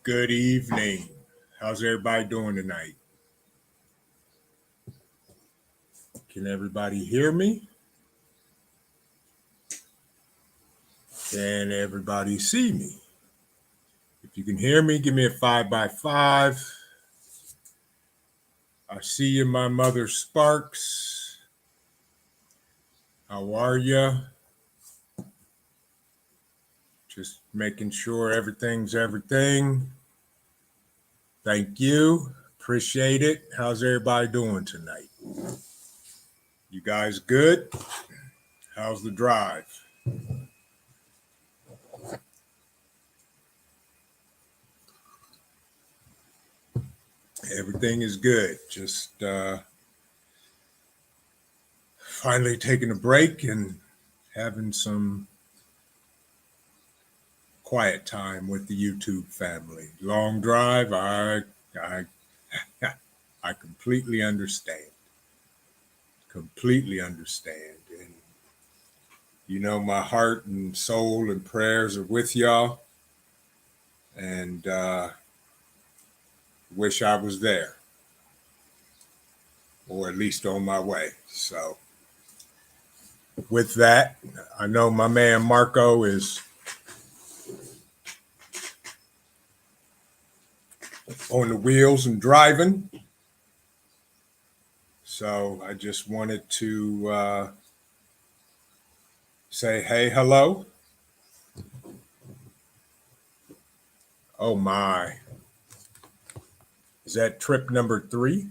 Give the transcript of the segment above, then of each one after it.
Good evening. How's everybody doing tonight? Can everybody hear me? Can everybody see me? If you can hear me, give me a 5x5. I see you, my mother Sparks. How are you? Just making sure everything's everything. Thank you. Appreciate it. How's everybody doing tonight? You guys good? How's the drive? Everything is good. Just finally taking a break and having some quiet time with the YouTube family. Long drive, I completely understand. Completely understand. And you know, my heart and soul and prayers are with y'all. And wish I was there, or at least on my way. So with that, I know my man Marco is on the wheels and driving. So I just wanted to say, hey, hello. Oh my. Is that trip number 3?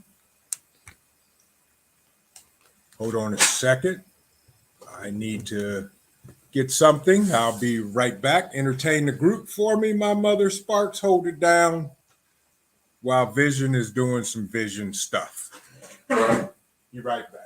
Hold on a second. I need to get something. I'll be right back. Entertain the group for me, my mother Sparks. Hold it down while Vision is doing some Vision stuff. Be right back.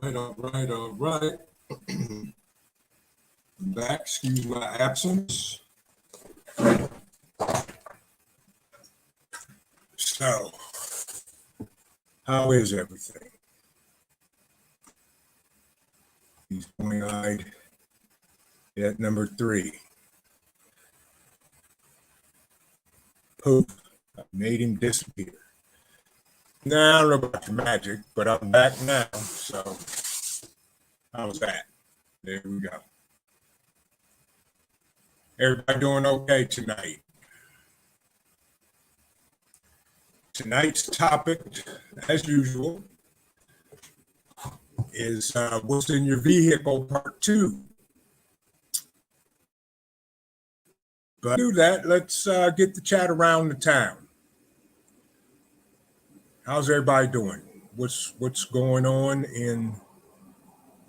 All right. I'm back. Excuse my absence. So, how is everything? He's pointing-eyed at number 3. Poof. I made him disappear. Now, I don't know about your magic, but I'm back now. So, how's that? There we go. Everybody doing okay tonight? Tonight's topic, as usual, is what's in your vehicle, part 2. But to do that, let's get the chat around the town. How's everybody doing? What's going on in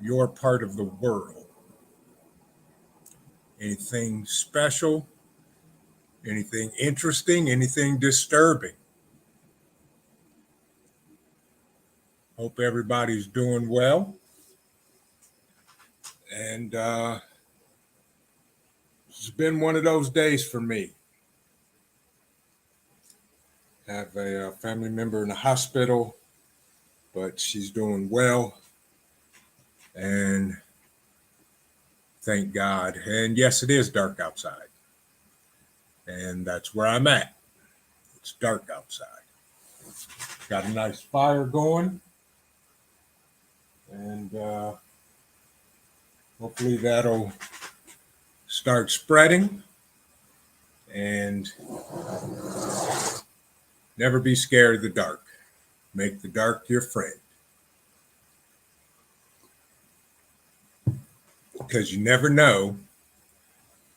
your part of the world? Anything special? Anything interesting? Anything disturbing? Hope everybody's doing well. And it's been one of those days for me. I have a family member in the hospital, but she's doing well. And thank God. And yes, it is dark outside. And that's where I'm at. It's dark outside. Got a nice fire going. And hopefully that'll start spreading. And never be scared of the dark. Make the dark your friend. Because you never know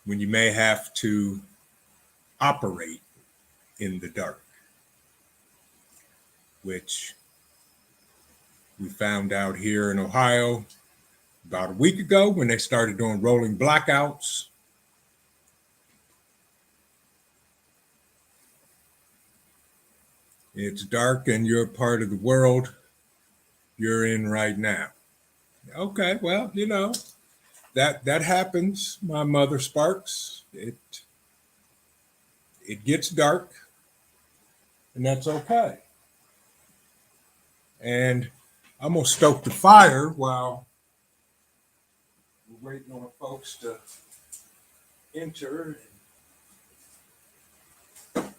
when you may have to operate in the dark, which we found out here in Ohio about a week ago when they started doing rolling blackouts. It's dark and you're part of the world you're in right now. Okay, well, you know, that happens, my mother Sparks. It gets dark, and that's okay. And I'm gonna stoke the fire while we're waiting on folks to enter and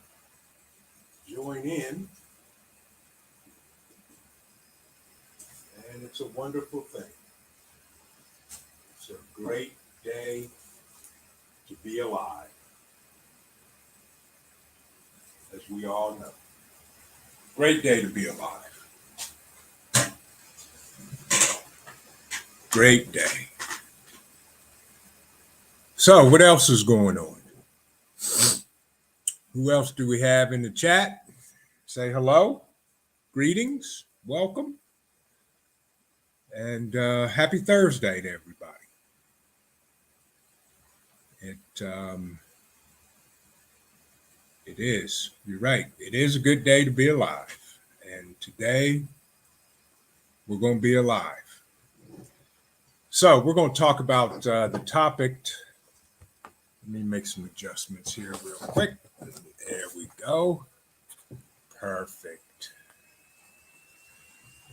join in. And it's a wonderful thing. It's a great day to be alive, as we all know. Great day to be alive. Great day. So, what else is going on? Who else do we have in the chat? Say hello, greetings, welcome, and happy Thursday to everybody. It is. You're right. It is a good day to be alive. And today, we're going to be alive. So we're going to talk about the topic. Let me make some adjustments here real quick. There we go. Perfect.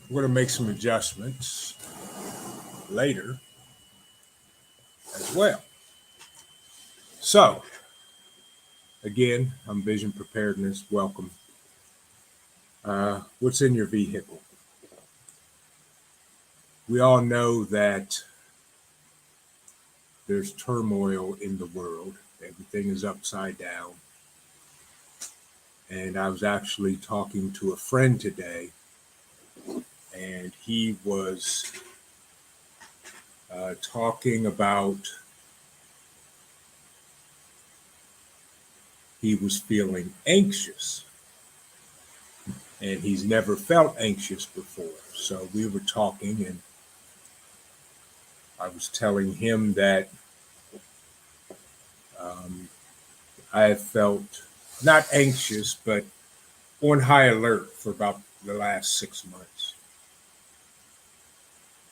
We're going to make some adjustments later as well. So, again, I'm Vision Preparedness. Welcome. What's in your vehicle? We all know that there's turmoil in the world. Everything is upside down. And I was actually talking to a friend today, and he was talking about he was feeling anxious, and he's never felt anxious before. So we were talking, and I was telling him that I have felt not anxious, but on high alert for about the last 6 months.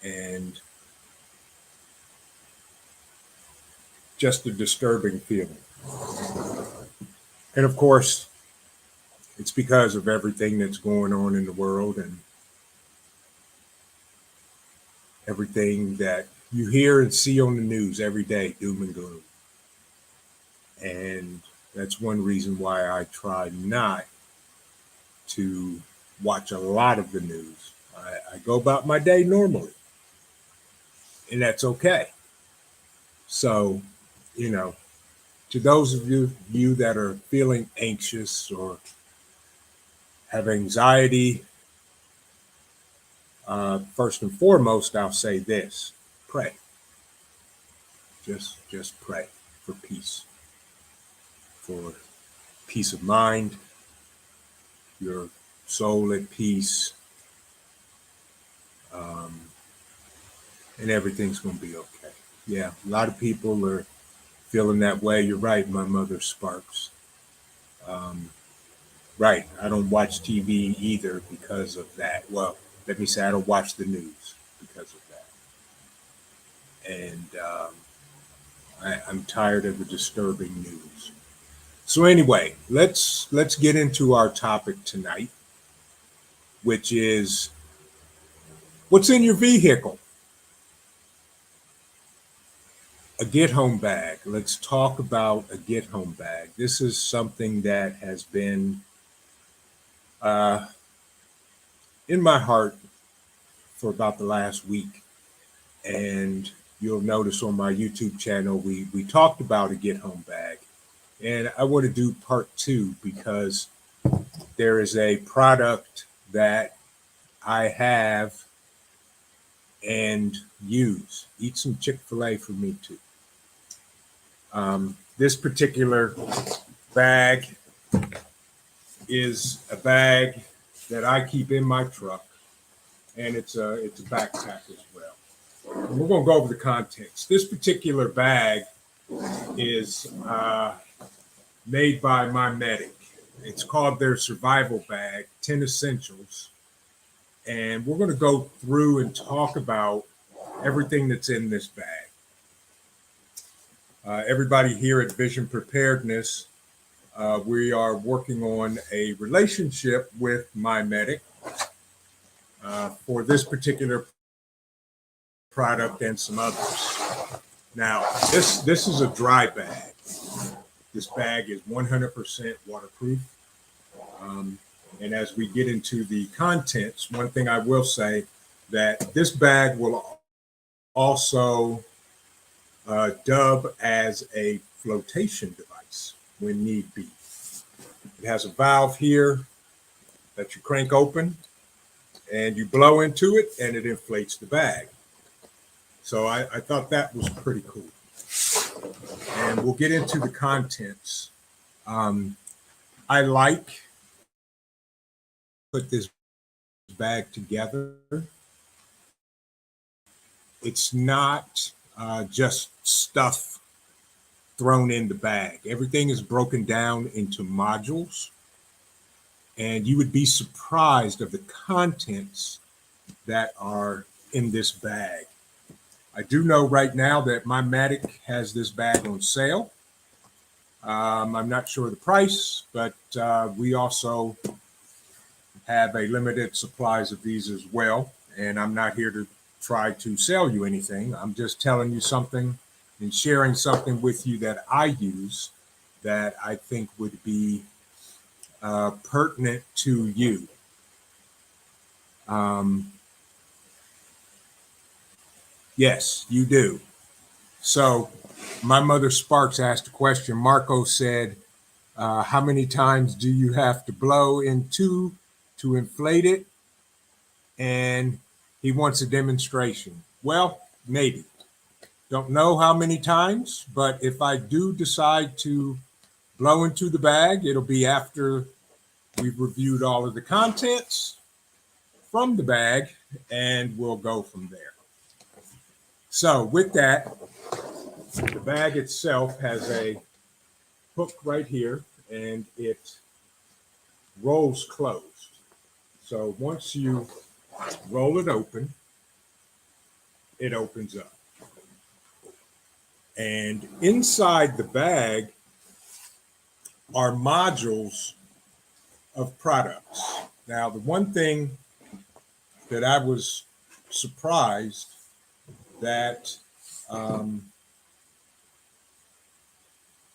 And just a disturbing feeling. And of course, it's because of everything that's going on in the world and everything that you hear and see on the news every day, doom and gloom. And that's one reason why I try not to watch a lot of the news. I go about my day normally, and that's okay. So, you know, to those of you that are feeling anxious or have anxiety, first and foremost, I'll say this: pray. Just pray for peace, for peace of mind, your soul at peace, and everything's going to be okay. Yeah, a lot of people are feeling that way. You're right, my mother Sparks. Right, I don't watch TV either because of that. Well, let me say, I don't watch the news because of that. And I'm tired of the disturbing news. So anyway, let's get into our topic tonight, which is what's in your vehicle? A get home bag. Let's talk about a get home bag. This is something that has been uh, in my heart for about the last week. And you'll notice on my YouTube channel, we talked about a get home bag. And I want to do part two because there is a product that I have and use. Eat some Chick-fil-A for me too. This particular bag is a bag that I keep in my truck, and it's a backpack as well. And we're going to go over the contents. This particular bag is made by Mimetic. It's called their survival bag, 10 essentials. And we're going to go through and talk about everything that's in this bag. Everybody here at Vision Preparedness, we are working on a relationship with Mimetic for this particular product and some others. Now, this is a dry bag. This bag is 100% waterproof. And as we get into the contents, one thing I will say that this bag will also dub as a flotation device when need be. It has a valve here that you crank open and you blow into it and it inflates the bag. So I thought that was pretty cool. And we'll get into the contents. I like put this bag together. It's not just stuff thrown in the bag. Everything is broken down into modules, and you would be surprised of the contents that are in this bag. I do know right now that Mimetic has this bag on sale. I'm not sure the price, but we also have a limited supplies of these as well. And I'm not here to try to sell you anything. I'm just telling you something and sharing something with you that I use that I think would be pertinent to you. Yes, you do. So my mother Sparks asked a question. Marco said, how many times do you have to blow into to inflate it? And he wants a demonstration. Well, maybe. Don't know how many times, but if I do decide to blow into the bag, it'll be after we've reviewed all of the contents from the bag, and we'll go from there. So with that, the bag itself has a hook right here, and it rolls closed. So once you roll it open, it opens up. And inside the bag are modules of products. Now, the one thing that I was surprised that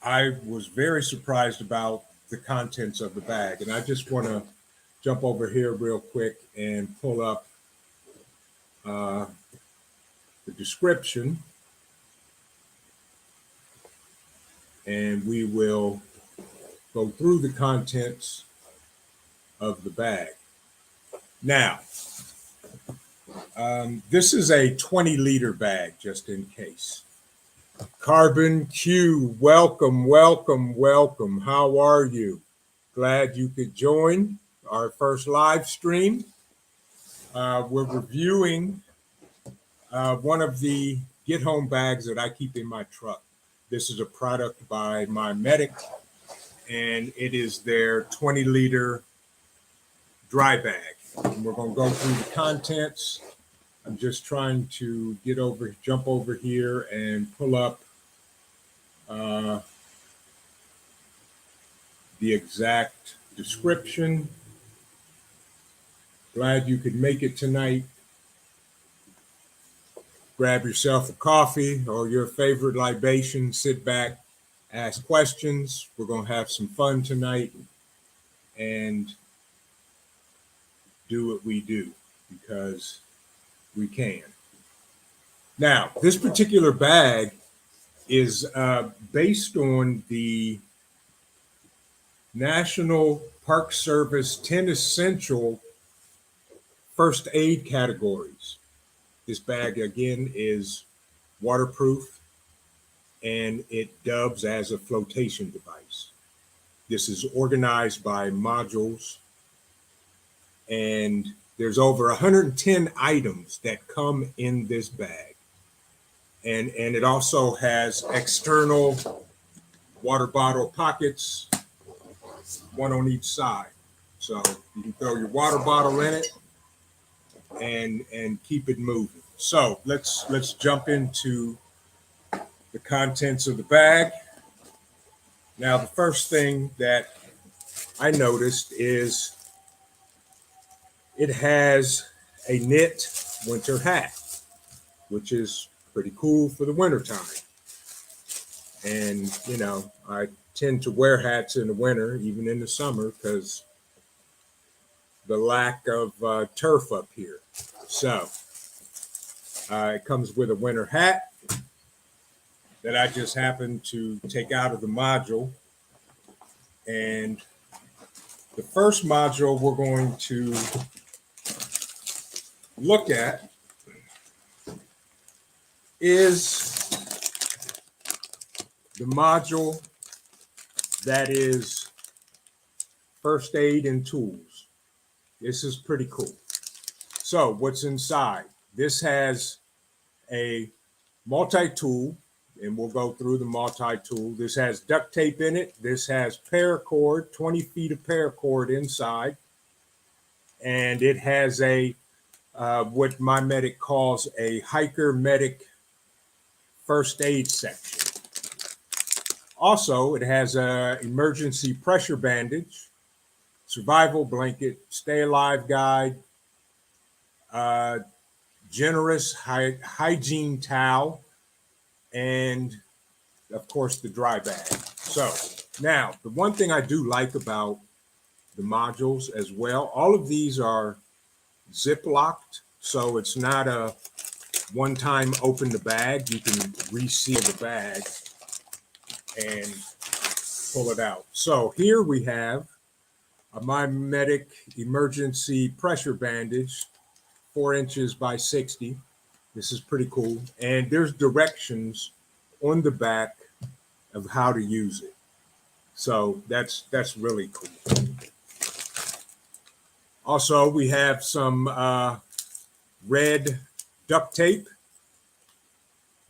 I was very surprised about the contents of the bag. And I just want to jump over here real quick and pull up the description. And we will go through the contents of the bag. Now, this is a 20-liter bag, just in case. Carbon Q, welcome, welcome, welcome. How are you? Glad you could join our first live stream. We're reviewing one of the get-home bags that I keep in my truck. This is a product by Mimetic, and it is their 20-liter dry bag. And we're going to go through the contents. I'm just trying to jump over here and pull up the exact description. Glad you could make it tonight. Grab yourself a coffee or your favorite libation, sit back, ask questions. We're going to have some fun tonight and do what we do because we can. Now, this particular bag is based on the National Park Service 10 essential first aid categories. This bag, again, is waterproof and it dubs as a flotation device. This is organized by modules, and there's over 110 items that come in this bag. And it also has external water bottle pockets, one on each side. So you can throw your water bottle in it and keep it moving. So let's jump into the contents of the bag. Now, the first thing that I noticed is it has a knit winter hat, which is pretty cool for the wintertime. And, you know, I tend to wear hats in the winter, even in the summer, because the lack of turf up here. So it comes with a winter hat that I just happened to take out of the module. And the first module we're going to look at is the module that is first aid and tools. This is pretty cool. So what's inside? This has a multi-tool, and we'll go through the multi-tool. This has duct tape in it. This has paracord, 20 feet of paracord inside. And it has a what Mimetic calls a hiker medic first aid section. Also, it has an emergency pressure bandage, survival blanket, stay alive guide, generous hygiene towel, and of course the dry bag. So now the one thing I do like about the modules as well, all of these are zip locked, so it's not a one time open the bag. You can reseal the bag and pull it out. So here we have a Mimetic emergency pressure bandage, 4 inches by 60. This is pretty cool. And there's directions on the back of how to use it. So that's really cool. Also, we have some red duct tape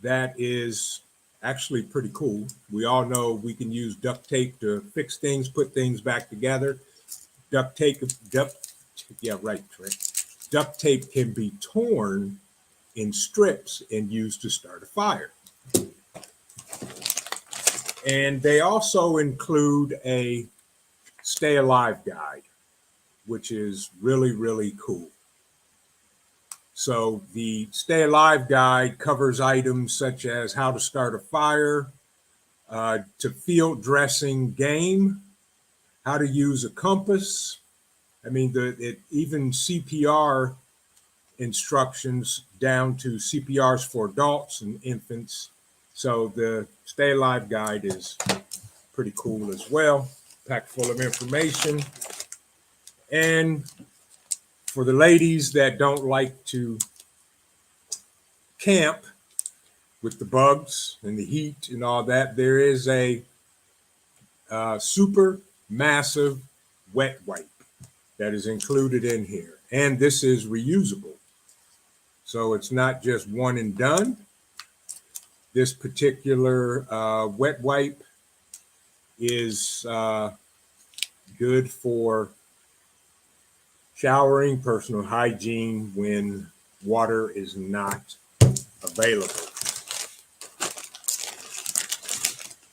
that is actually pretty cool. We all know we can use duct tape to fix things, put things back together. Duct tape can be torn in strips and used to start a fire. And they also include a stay alive guide, which is really, really cool. So the stay alive guide covers items such as how to start a fire, to field dressing game, how to use a compass. I mean, even CPR instructions down to CPRs for adults and infants. So the Stay Alive guide is pretty cool as well, packed full of information. And for the ladies that don't like to camp with the bugs and the heat and all that, there is a super massive wet wipe that is included in here. And this is reusable. So it's not just one and done. This particular wet wipe is good for showering, personal hygiene when water is not available.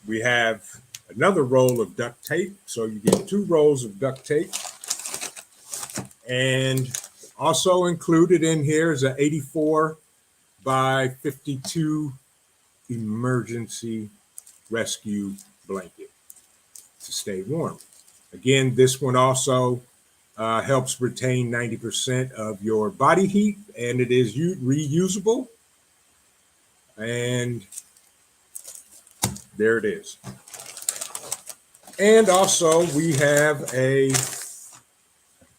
We have another roll of duct tape. So you get 2 rolls of duct tape. And also included in here is an 84 by 52 emergency rescue blanket to stay warm. Again, this one also helps retain 90% of your body heat, and it is reusable. And there it is. And also we have a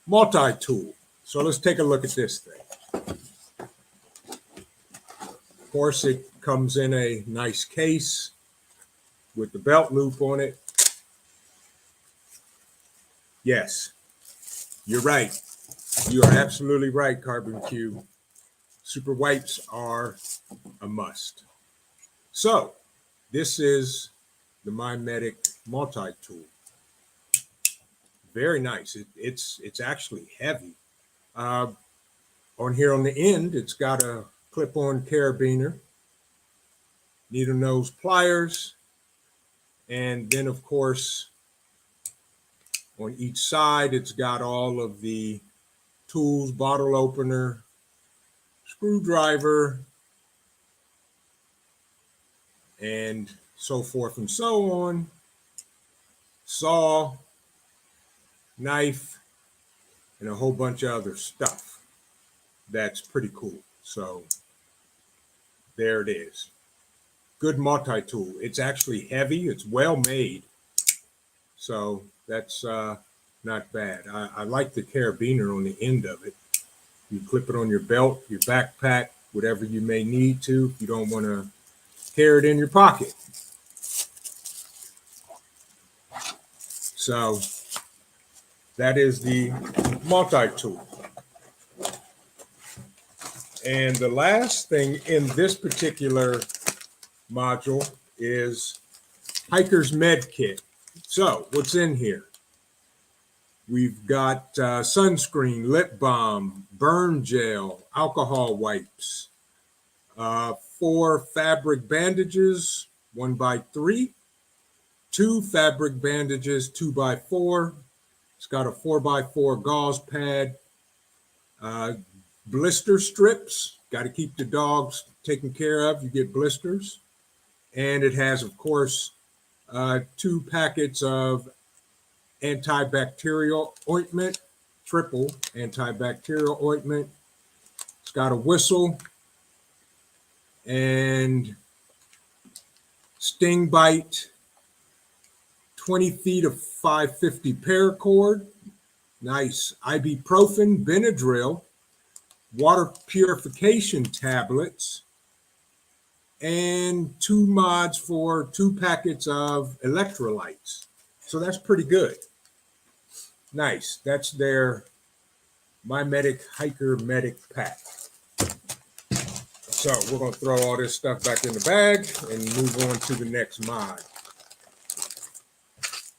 multi-tool. So let's take a look at this thing. Of course, it comes in a nice case with the belt loop on it. Yes, you're right. You are absolutely right, Carbon Cube. Super wipes are a must. So this is the Mimetic multi-tool. Very nice. It's actually heavy. On here on the end, it's got a clip-on carabiner, needle nose pliers, and then of course on each side it's got all of the tools, bottle opener, screwdriver, and so forth and so on, saw, knife, and a whole bunch of other stuff. That's pretty cool. So there it is. Good multi-tool. It's actually heavy. It's well made. So that's not bad. I like the carabiner on the end of it. You clip it on your belt, your backpack, whatever you may need to, if you don't want to carry it in your pocket. So that is the multi-tool. And the last thing in this particular module is Hiker's Med Kit. So what's in here? We've got sunscreen, lip balm, burn gel, alcohol wipes, 4 fabric bandages, 1x3, 2 fabric bandages, 2x4. It's got a 4x4 gauze pad, blister strips. Got to keep the dogs taken care of. You get blisters. And it has, of course, 2 packets of antibacterial ointment, triple antibacterial ointment. It's got a whistle and sting bite, 20 feet of 550 paracord, nice ibuprofen, Benadryl, water purification tablets, and 2 mods for 2 packets of electrolytes. So that's pretty good. Nice. That's their Mimetic Hiker Medic Pack. So we're going to throw all this stuff back in the bag and move on to the next mod.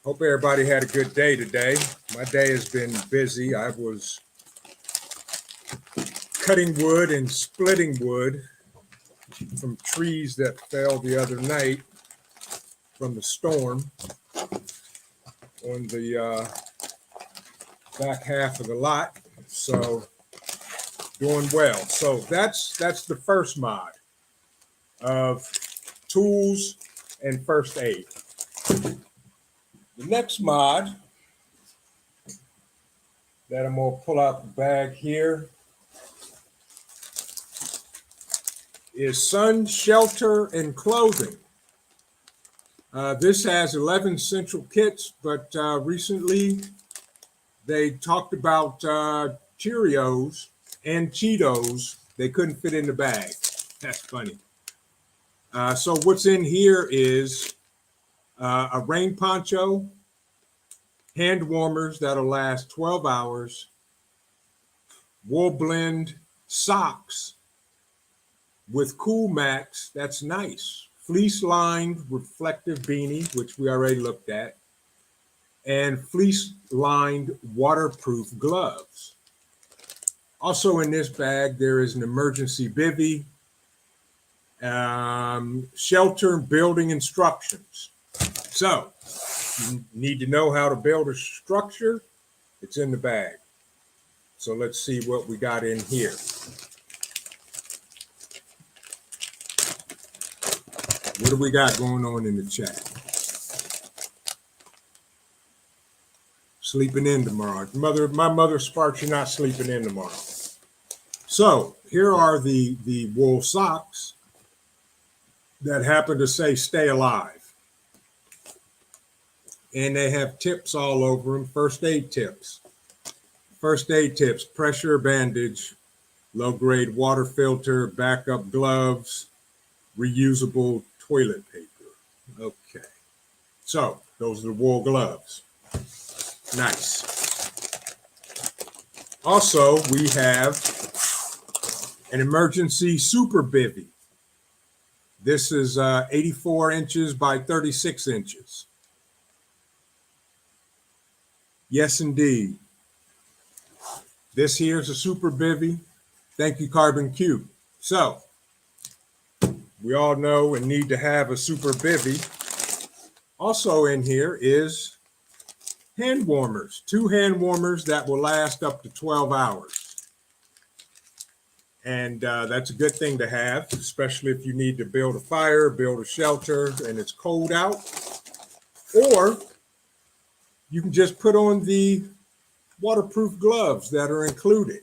Hope everybody had a good day today. My day has been busy. I was cutting wood and splitting wood from trees that fell the other night from the storm on the back half of the lot. So doing well. So that's the first mod of tools and first aid. The next mod that I'm going to pull out the bag here is sun, shelter, and clothing. This has 11 central kits, but recently they talked about Cheerios and Cheetos. They couldn't fit in the bag. That's funny. So what's in here is a rain poncho, hand warmers that'll last 12 hours, wool blend socks with cool mats. That's nice. Fleece lined reflective beanie, which we already looked at, and fleece lined waterproof gloves. Also in this bag, there is an emergency bivvy, shelter building instructions. So you need to know how to build a structure. It's in the bag. So let's see what we got in here. What do we got going on in the chat? Sleeping in tomorrow. My mother Sparks, you're not sleeping in tomorrow. So here are the wool socks that happen to say stay alive. And they have tips all over them, first aid tips. First aid tips, pressure bandage, low-grade water filter, backup gloves, reusable toilet paper. Okay. So those are the wool gloves. Nice. Also, we have an emergency super bivvy. This is 84 inches by 36 inches. Yes, indeed. This here is a super bivvy. Thank you, Carbon Cube. So, we all know and need to have a super bivvy. Also in here is hand warmers, 2 hand warmers that will last up to 12 hours. And that's a good thing to have, especially if you need to build a fire, build a shelter, and it's cold out. Or you can just put on the waterproof gloves that are included.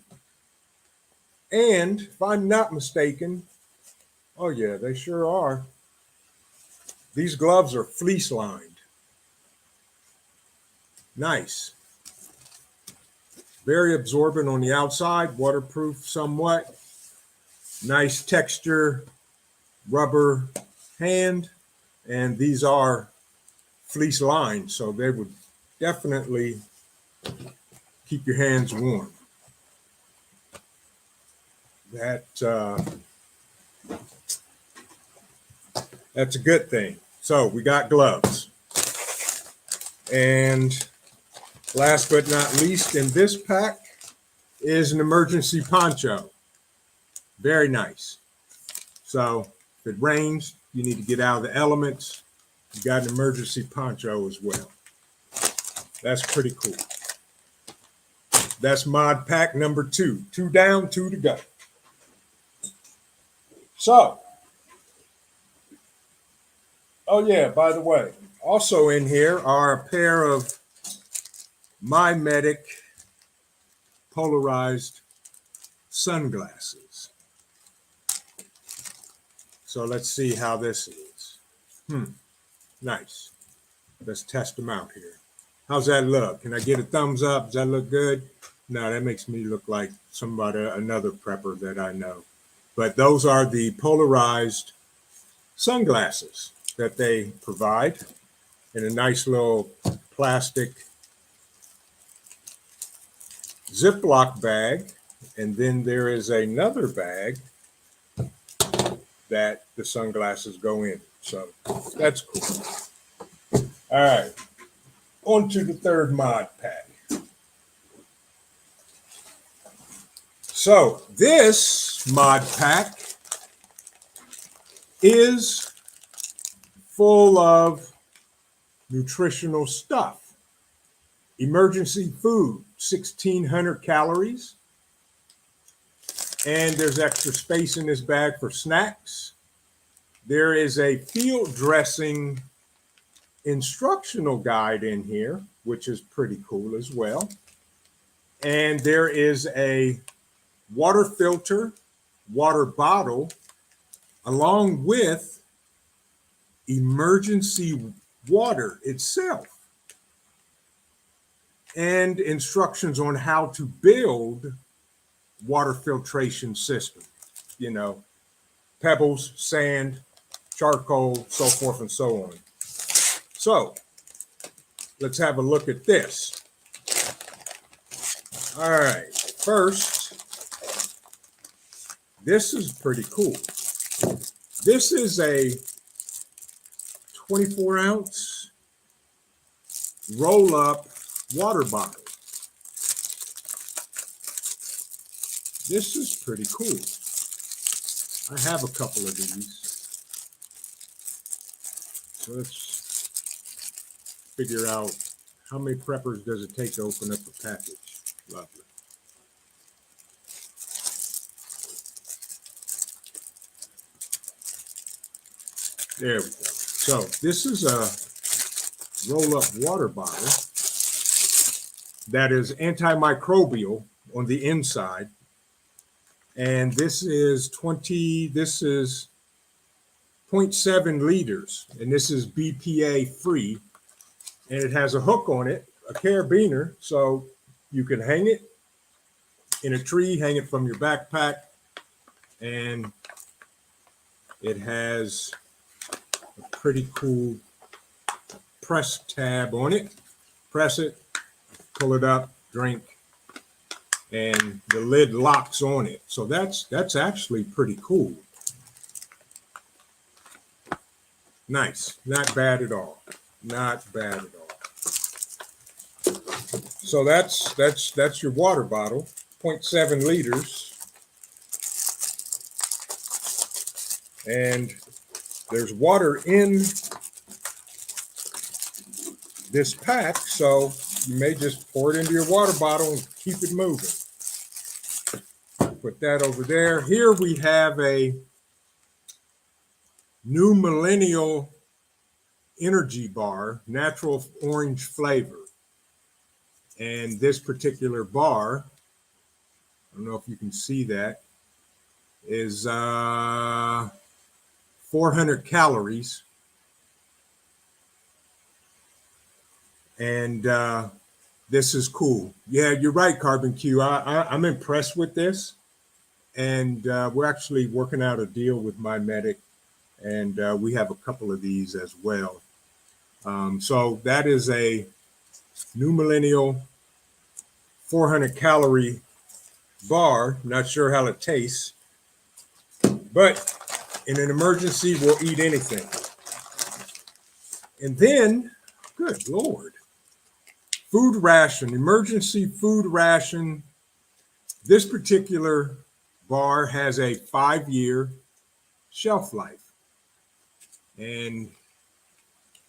And if I'm not mistaken, oh yeah, they sure are. These gloves are fleece lined. Nice. Very absorbent on the outside, waterproof somewhat. Nice texture, rubber hand. And these are fleece lined, so they would definitely keep your hands warm. That's a good thing. So we got gloves. And last but not least in this pack is an emergency poncho. Very nice. So if it rains, you need to get out of the elements. You got an emergency poncho as well. That's pretty cool. That's mod pack number 2. 2 down, 2 to go. So, oh yeah, by the way, also in here are a pair of Mimetic Polarized sunglasses. So let's see how this is. Nice. Let's test them out here. How's that look? Can I get a thumbs up? Does that look good? No, that makes me look like somebody, another prepper that I know. But those are the polarized sunglasses that they provide in a nice little plastic Ziploc bag. And then there is another bag that the sunglasses go in. So that's cool. All right. On to the third mod pack. So this mod pack is full of nutritional stuff. Emergency food, 1,600 calories. And there's extra space in this bag for snacks. There is a field dressing instructional guide in here, which is pretty cool as well. And there is a water filter, water bottle, along with emergency water itself, and instructions on how to build water filtration system. You know, pebbles, sand, charcoal, so forth and so on. So let's have a look at this. All right, first, this is pretty cool. This is a 24-ounce roll-up water bottle. This is pretty cool. I have a couple of these. So let's figure out how many preppers does it take to open up a package. Lovely. There we go. So this is a roll-up water bottle that is antimicrobial on the inside. And this is 0.7 liters, and this is BPA free. And it has a hook on it, a carabiner, so you can hang it in a tree, hang it from your backpack, and it has a pretty cool press tab on it. Press it, pull it up, drink, and the lid locks on it. So that's actually pretty cool. Nice, not bad at all. Not bad at all. So that's your water bottle, 0.7 liters. And there's water in this pack, so you may just pour it into your water bottle and keep it moving. Put that over there. Here we have a new Millennial energy bar, natural orange flavor. And this particular bar, I don't know if you can see that, is 400 calories. And this is cool. Yeah, you're right, Carbon Q. I'm impressed with this. And we're actually working out a deal with Mimetic, and we have a couple of these as well. So that is a new Millennial 400 calorie bar. Not sure how it tastes, but in an emergency, we'll eat anything. And then, good Lord, food ration, emergency food ration. This particular bar has a 5-year shelf life. And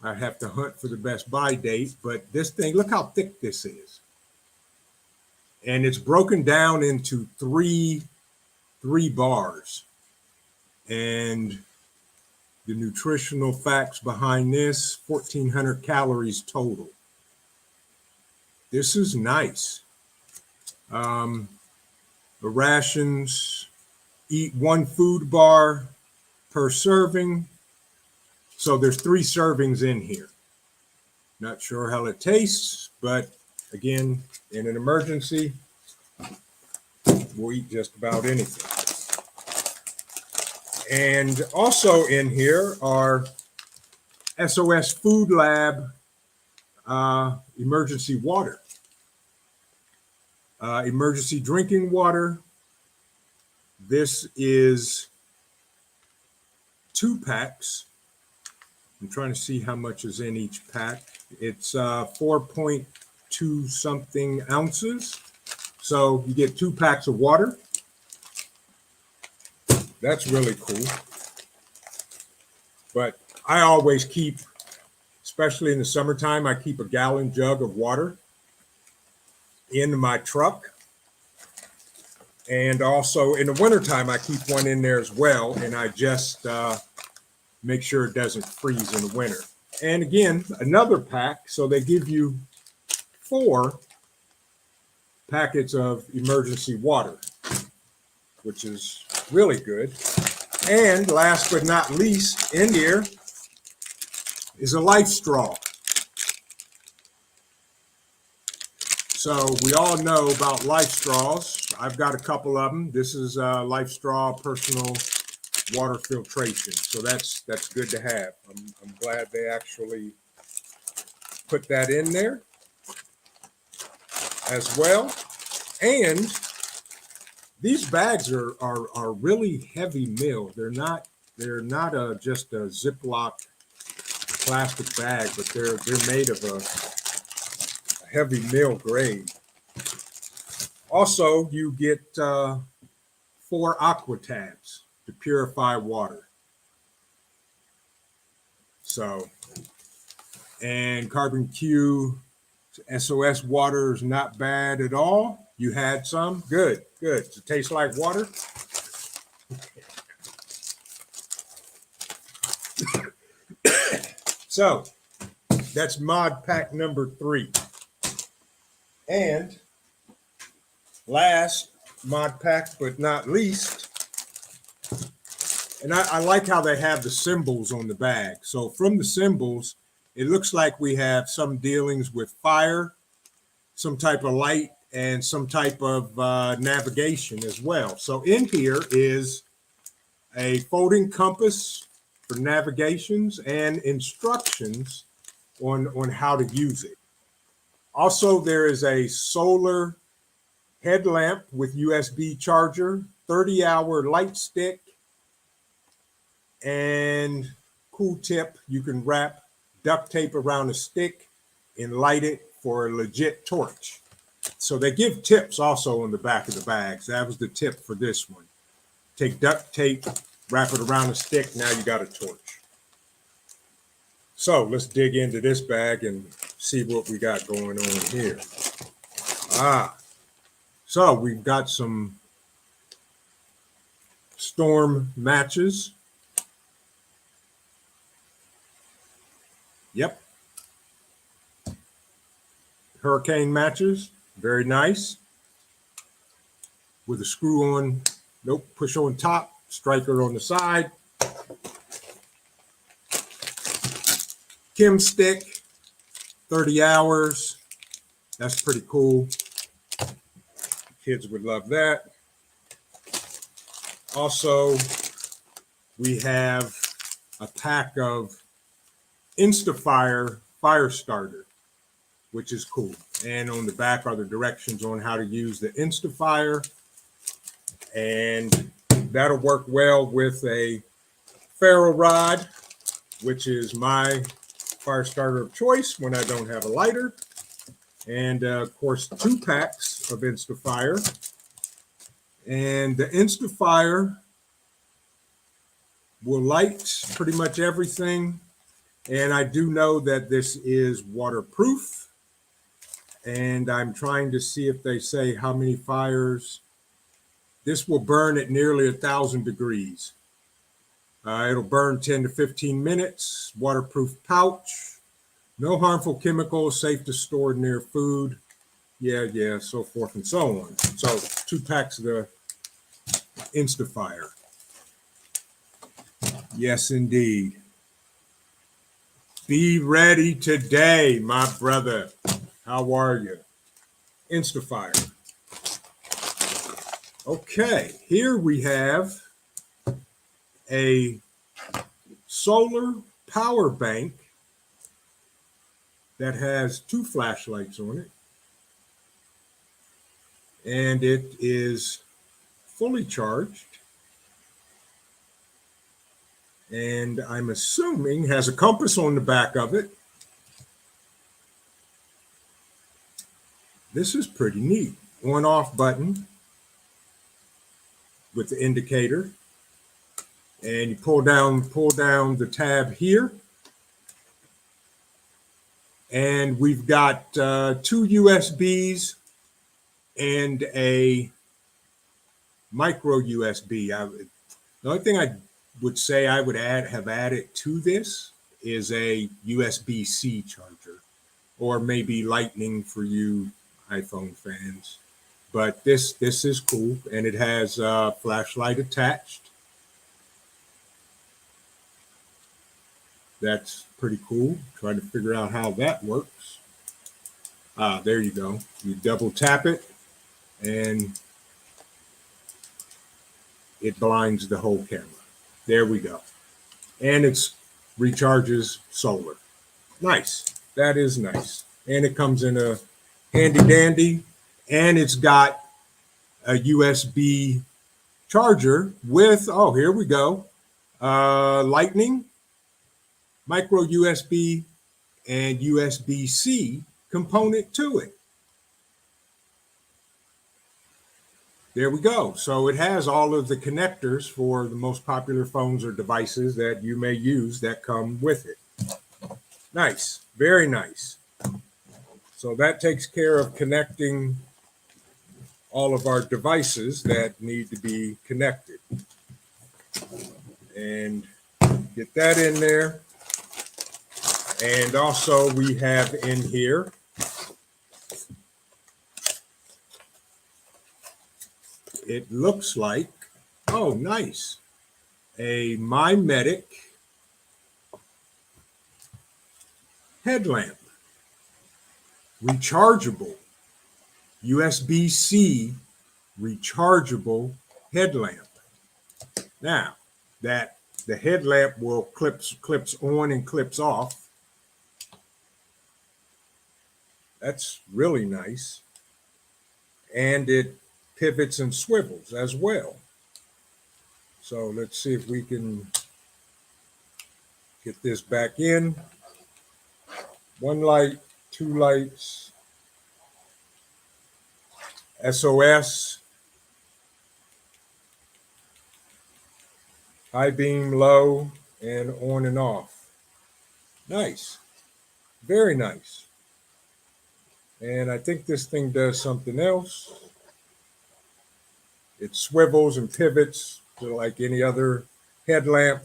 I have to hunt for the best buy date, but this thing, look how thick this is. And it's broken down into three bars. And the nutritional facts behind this, 1,400 calories total. This is nice. The rations, eat 1 food bar per serving. So there's 3 servings in here. Not sure how it tastes, but again, in an emergency, we'll eat just about anything. And also in here are SOS Food Lab emergency water, emergency drinking water. This is 2 packs. I'm trying to see how much is in each pack. It's 4.2 something ounces. So you get 2 packs of water. That's really cool. But I always keep, especially in the summertime, I keep a gallon jug of water in my truck. And also in the wintertime, I keep one in there as well. And I just make sure it doesn't freeze in the winter. And again, another pack. So they give you 4 packets of emergency water, which is really good. And last but not least, in here is a Lifestraw. So we all know about Lifestraws. I've got a couple of them. This is Lifestraw personal water filtration. So that's good to have. I'm glad they actually put that in there as well. And these bags are really heavy mill. They're not just a Ziploc plastic bag, but they're made of a heavy mill grade. Also, you get 4 aqua tabs to purify water. So, and Carbon Q SOS water is not bad at all. You had some? Good, good. Does it taste like water? So, that's mod pack number 3. And last mod pack, but not least, and I like how they have the symbols on the bag. So from the symbols, it looks like we have some dealings with fire, some type of light, and some type of navigation as well. So in here is a folding compass for navigations and instructions on how to use it. Also, there is a solar headlamp with USB charger, 30-hour light stick, and cool tip, you can wrap duct tape around a stick and light it for a legit torch. So they give tips also on the back of the bags. That was the tip for this one. Take duct tape, wrap it around a stick, now you got a torch. So let's dig into this bag and see what we got going on here. So we've got some storm matches. Yep. Hurricane matches. Very nice. With a screw on, nope, push on top, striker on the side. Chem stick, 30 hours. That's pretty cool. Kids would love that. Also, we have a pack of Insta-Fire fire starter, which is cool. And on the back are the directions on how to use the Insta-Fire. And that'll work well with a ferro rod, which is my fire starter of choice when I don't have a lighter. And of course, 2 packs of Insta-Fire. And the Insta-Fire will light pretty much everything. And I do know that this is waterproof. And I'm trying to see if they say how many fires. This will burn at nearly 1,000 degrees. It'll burn 10 to 15 minutes. Waterproof pouch. No harmful chemicals, safe to store near food. Yeah, so forth and so on. So 2 packs of the Insta-Fire. Yes, indeed. Be ready today, my brother. How are you? Insta-Fire. Okay, here we have a solar power bank that has 2 flashlights on it. And it is fully charged. And I'm assuming has a compass on the back of it. This is pretty neat. On-off button with the indicator. And you pull down the tab here. And we've got 2 USBs and a micro USB. The only thing I would say I would have added to this is a USB-C charger, or maybe Lightning for you iPhone fans. But this is cool, and it has a flashlight attached. That's pretty cool. Trying to figure out how that works. There you go. You double tap it, and it blinds the whole camera. There we go. And it recharges solar. Nice. That is nice. And it comes in a handy dandy, and it's got a USB charger with, oh, here we go. Lightning, micro USB, and USB-C component to it. There we go. So it has all of the connectors for the most popular phones or devices that you may use that come with it. Nice, very nice. So that takes care of connecting all of our devices that need to be connected. And get that in there. And also we have in here it looks like, oh, nice, a Mimetic headlamp, rechargeable, USB-C rechargeable headlamp. Now, that the headlamp will clips on and clips off. That's really nice. And it pivots and swivels as well. So let's see if we can get this back in. One light, two lights, SOS, high beam, low, and on and off. Nice, very nice. And I think this thing does something else. It swivels and pivots like any other headlamp.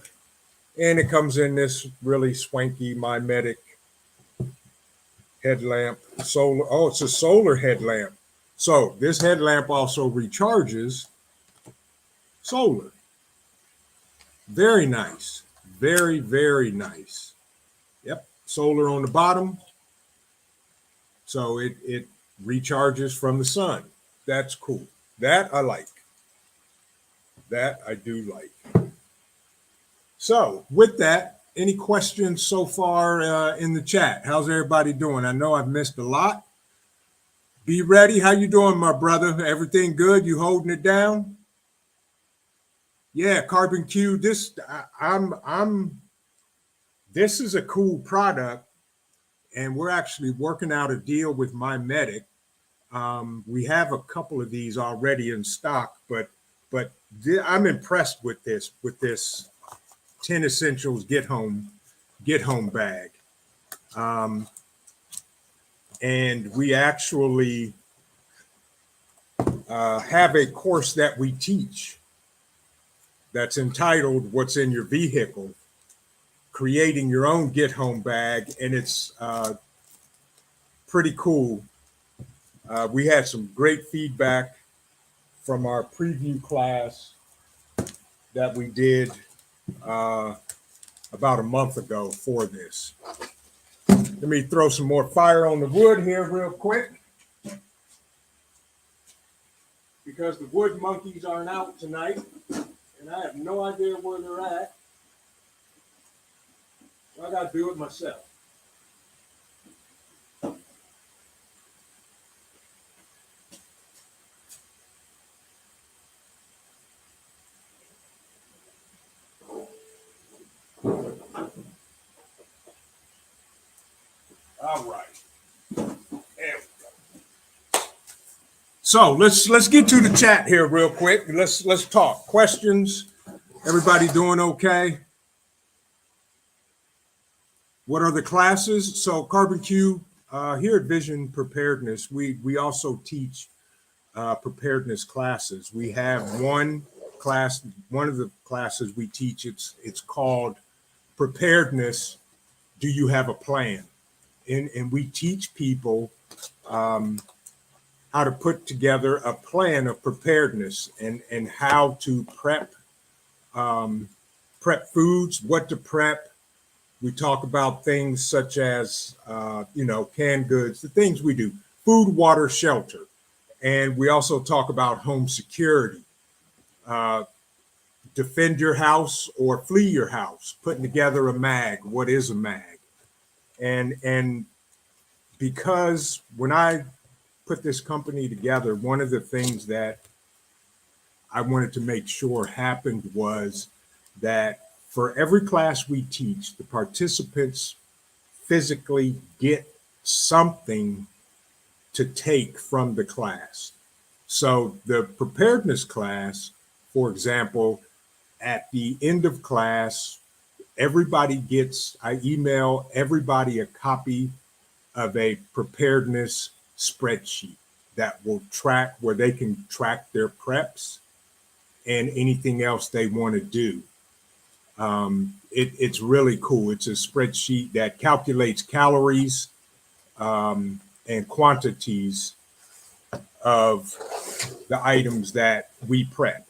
And it comes in this really swanky Mimetic headlamp. Solar. Oh, it's a solar headlamp. So this headlamp also recharges solar. Very nice. Very, very nice. Yep. Solar on the bottom. So it recharges from the sun. That's cool. That I like. That I do like. So with that, any questions so far in the chat? How's everybody doing? I know I've missed a lot. Be ready. How you doing, my brother? Everything good? You holding it down? Yeah, Carbon Q. This this is a cool product, and we're actually working out a deal with Mimetic. We have a couple of these already in stock, but I'm impressed with this 10 Essentials Get Home bag. And we actually have a course that we teach that's entitled What's in Your Vehicle, creating your own Get Home bag. And it's pretty cool. We had some great feedback from our preview class that we did about a month ago for this. Let me throw some more fire on the wood here real quick, because the wood monkeys aren't out tonight, and I have no idea where they're at. So I got to do it myself. All right. There we go. So let's get to the chat here real quick. Let's talk. Questions. Everybody doing okay? What are the classes? So Carbon Q, here at Vision Preparedness, we also teach preparedness classes. We have one of the classes we teach, it's called Preparedness. Do you have a plan? And we teach people how to put together a plan of preparedness and how to prep foods, what to prep. We talk about things such as, canned goods, the things we do, food, water, shelter. And we also talk about home security, defend your house or flee your house, putting together a mag. What is a mag? And because when I put this company together, one of the things that I wanted to make sure happened was that for every class we teach, the participants physically get something to take from the class. So the preparedness class, for example, at the end of class, I email everybody a copy of a preparedness spreadsheet that will track where they can track their preps and anything else they want to do. It's really cool. It's a spreadsheet that calculates calories and quantities of the items that we prep.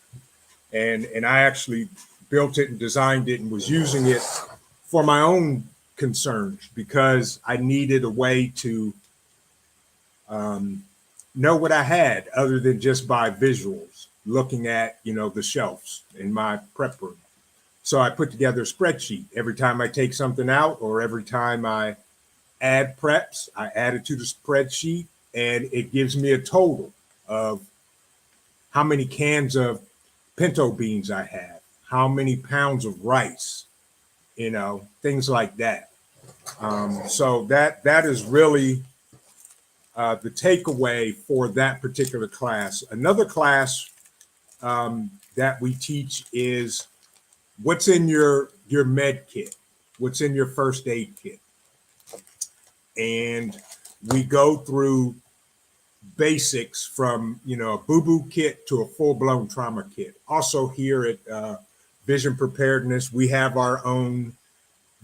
And I actually built it and designed it and was using it for my own concerns because I needed a way to know what I had other than just by visuals, looking at, the shelves in my prep room. So I put together a spreadsheet. Every time I take something out or every time I add preps, I add it to the spreadsheet and it gives me a total of how many cans of pinto beans I have, how many pounds of rice, things like that. So that is really the takeaway for that particular class. Another class that we teach is what's in your med kit, what's in your first aid kit. And we go through basics from, a boo-boo kit to a full-blown trauma kit. Also here at Vision Preparedness, we have our own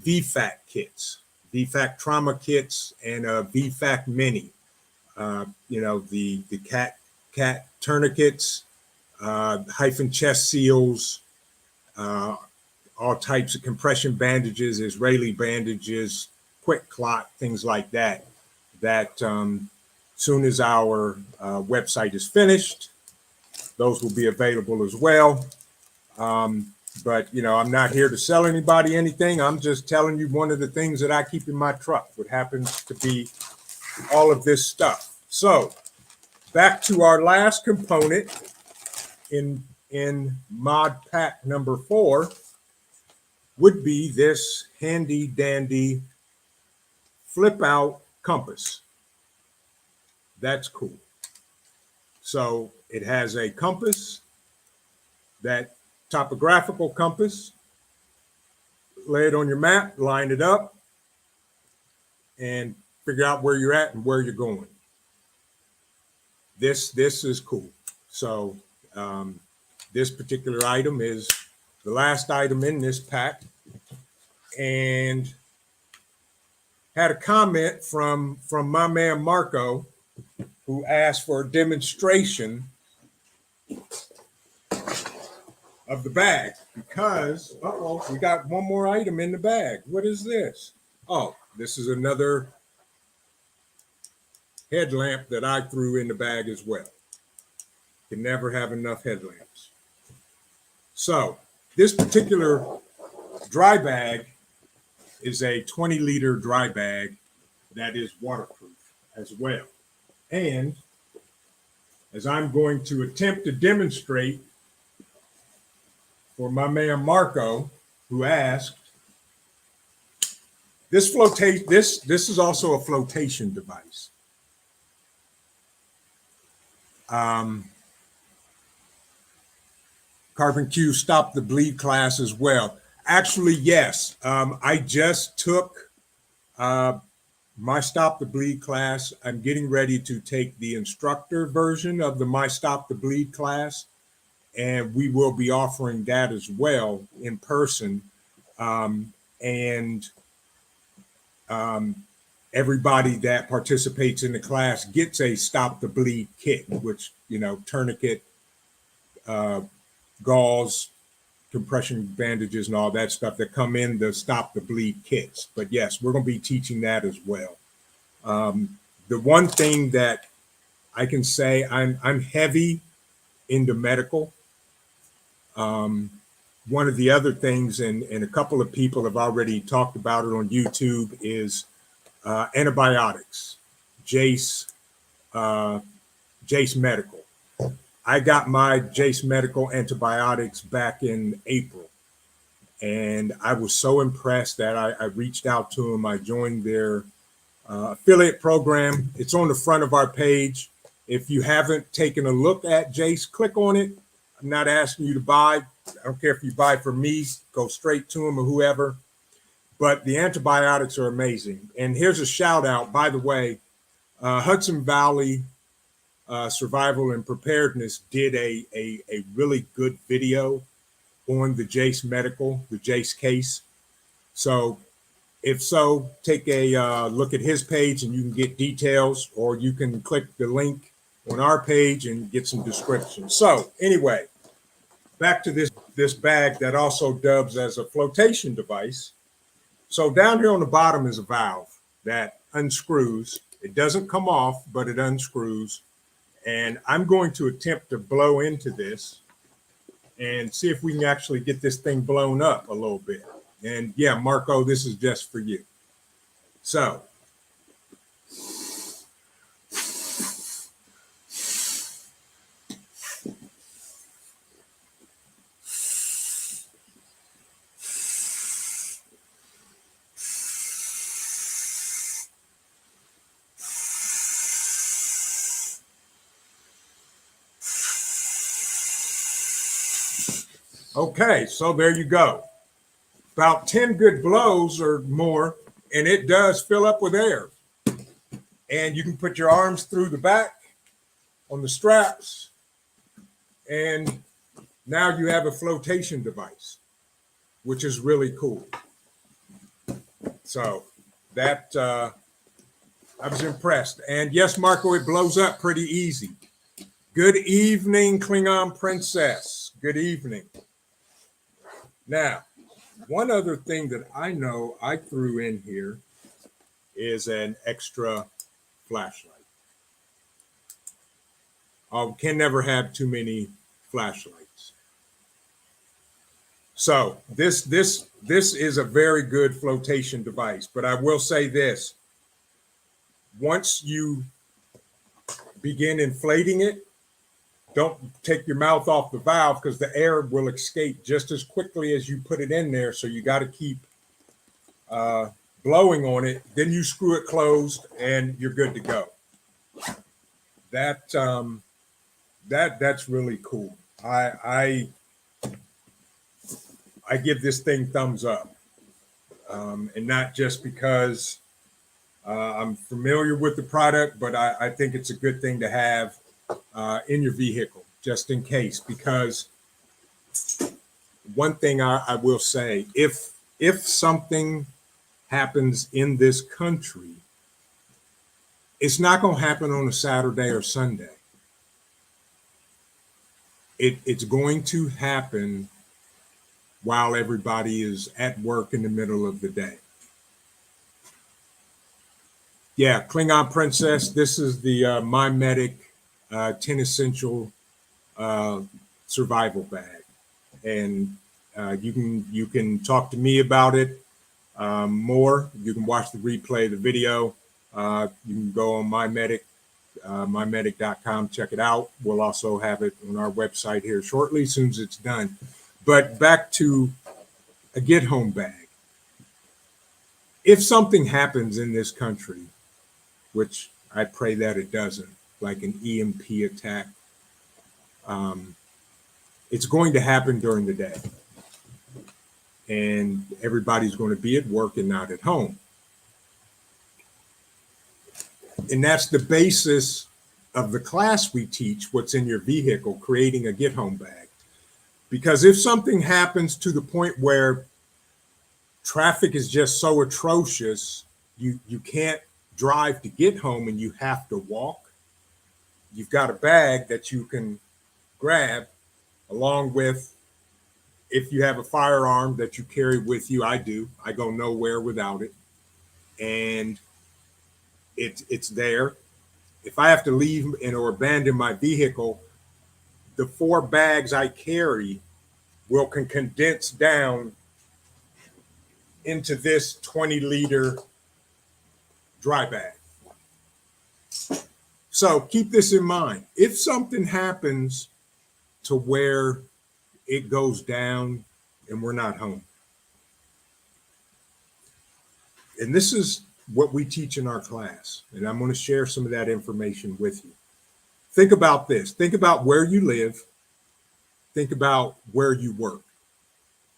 VFAC kits, VFAC trauma kits and a VFAC mini. The cat tourniquets, hyphen chest seals, all types of compression bandages, Israeli bandages, quick clot, things like that. That soon as our website is finished, those will be available as well. But I'm not here to sell anybody anything. I'm just telling you one of the things that I keep in my truck, what happens to be all of this stuff. So back to our last component in mod pack number 4 would be this handy dandy flip out compass. That's cool. So it has a compass, that topographical compass. Lay it on your map, line it up, and figure out where you're at and where you're going. This is cool. So this particular item is the last item in this pack, and had a comment from my man Marco, who asked for a demonstration of the bag because we got one more item in the bag. What is this? Oh, this is another headlamp that I threw in the bag as well. Can never have enough headlamps. So this particular dry bag is a 20-liter dry bag that is waterproof as well. And as I'm going to attempt to demonstrate for my man Marco, who asked, this is also a flotation device. Carbon Q Stop the Bleed class as well. Actually, yes. I just took my Stop the Bleed class. I'm getting ready to take the instructor version of the My Stop the Bleed class, and we will be offering that as well in person. Everybody that participates in the class gets a Stop the Bleed kit, which, tourniquet, gauze, compression bandages, and all that stuff that come in the Stop the Bleed kits. But yes, we're going to be teaching that as well. The one thing that I can say, I'm heavy into medical. One of the other things, and a couple of people have already talked about it on YouTube, is antibiotics. Jace Medical. I got my Jace Medical antibiotics back in April, and I was so impressed that I reached out to them. I joined their affiliate program. It's on the front of our page. If you haven't taken a look at Jace, click on it. I'm not asking you to buy. I don't care if you buy from me, go straight to him or whoever. But the antibiotics are amazing. And here's a shout out, by the way, Hudson Valley Survival and Preparedness did a really good video on the Jace medical, the Jace case. So if so, take a look at his page and you can get details, or you can click the link on our page and get some description. So anyway, back to this bag that also dubs as a flotation device. So down here on the bottom is a valve that unscrews. It doesn't come off, but it unscrews. And I'm going to attempt to blow into this and see if we can actually get this thing blown up a little bit. And yeah, Marco, this is just for you. So. Okay, so there you go. About 10 good blows or more, and it does fill up with air. And you can put your arms through the back on the straps, and now you have a flotation device, which is really cool. So that, I was impressed. And yes, Marco, it blows up pretty easy. Good evening, Klingon Princess. Good evening. Now, one other thing that I know I threw in here is an extra flashlight. Can never have too many flashlights. So this is a very good flotation device, but I will say this. Once you begin inflating it, don't take your mouth off the valve, because the air will escape just as quickly as you put it in there. So you got to keep blowing on it. Then you screw it closed and you're good to go. That's really cool. I give this thing thumbs up, and not just because I'm familiar with the product, but I think it's a good thing to have in your vehicle, just in case. Because one thing I will say, if something happens in this country, it's not going to happen on a Saturday or Sunday. It's going to happen while everybody is at work in the middle of the day. Yeah, Klingon Princess, this is the Mimetic 10 Essential Survival Bag. And you can talk to me about it more. You can watch the replay of the video. You can go on Mimetic, Mimetic.com, check it out. We'll also have it on our website here shortly, as soon as it's done. But back to a get home bag. If something happens in this country, which I pray that it doesn't, like an EMP attack, it's going to happen during the day. And everybody's going to be at work and not at home. And that's the basis of the class we teach, what's in your vehicle, creating a get home bag. Because if something happens to the point where traffic is just so atrocious, you can't drive to get home and you have to walk, you've got a bag that you can grab, along with, if you have a firearm that you carry with you. I do. I go nowhere without it. And it's there. If I have to leave or abandon my vehicle, the 4 bags I carry will condense down into this 20-liter dry bag. So keep this in mind. If something happens to where it goes down and we're not home, and this is what we teach in our class, and I'm going to share some of that information with you. Think about this. Think about where you live. Think about where you work.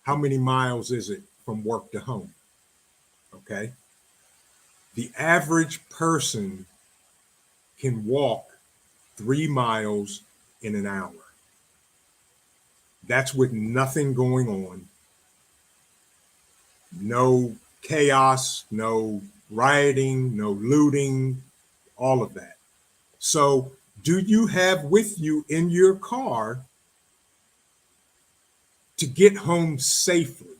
How many miles is it from work to home? Okay. The average person can walk 3 miles in an hour. That's with nothing going on. No chaos, no rioting, no looting, all of that. So, do you have with you in your car to get home safely?